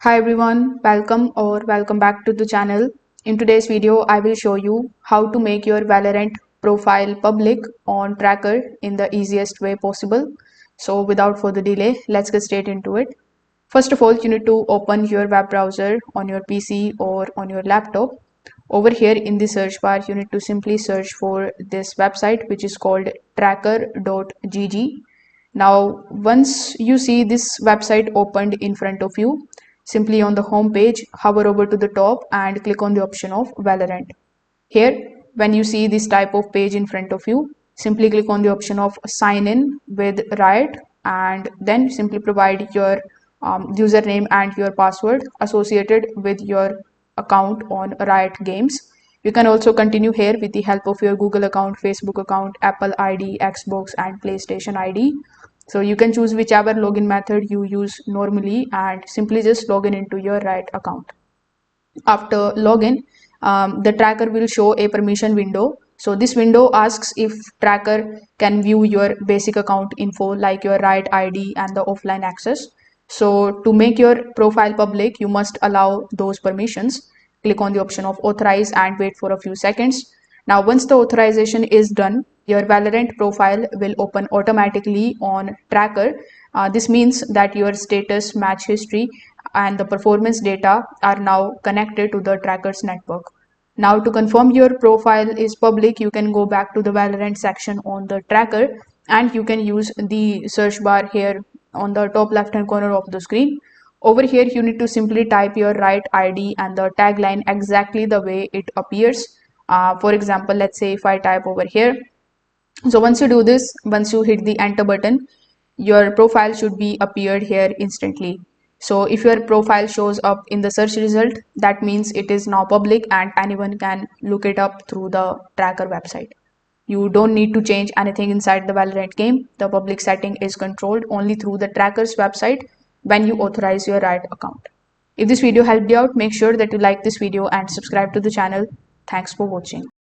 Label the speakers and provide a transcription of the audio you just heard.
Speaker 1: Hi everyone, welcome back to the channel. In today's video, I will show you how to make your Valorant profile public on Tracker in the easiest way possible. So without further delay, let's get straight into it. First of all, you need to open your web browser on your PC or on your laptop. Over here in the search bar, you need to simply search for this website which is called tracker.gg. Now, once you see this website opened in front of you, simply on the home page, hover over to the top and click on the option of Valorant. Here, when you see this type of page in front of you, simply click on the option of sign in with Riot and then simply provide your username and your password associated with your account on Riot Games. You can also continue here with the help of your Google account, Facebook account, Apple ID, Xbox and PlayStation ID. So you can choose whichever login method you use normally and simply just log in into your Riot account. After login, the tracker will show a permission window. So this window asks if tracker can view your basic account info like your Riot ID and the offline access. So to make your profile public, you must allow those permissions. Click on the option of authorize and wait for a few seconds. Now, once the authorization is done, your Valorant profile will open automatically on Tracker. This means that your status, match history, and the performance data are now connected to the Tracker's network. Now, to confirm your profile is public, you can go back to the Valorant section on the Tracker and you can use the search bar here on the top left hand corner of the screen. Over here, you need to simply type your Riot ID and the tagline exactly the way it appears. For example, let's say if I type over here. So once you do this, once you hit the enter button, your profile should be appeared here instantly. So if your profile shows up in the search result, that means it is now public and anyone can look it up through the Tracker website. You don't need to change anything inside the Valorant game. The public setting is controlled only through the Tracker's website when you authorize your Riot account. If this video helped you out, make sure that you like this video and subscribe to the channel. Thanks for watching.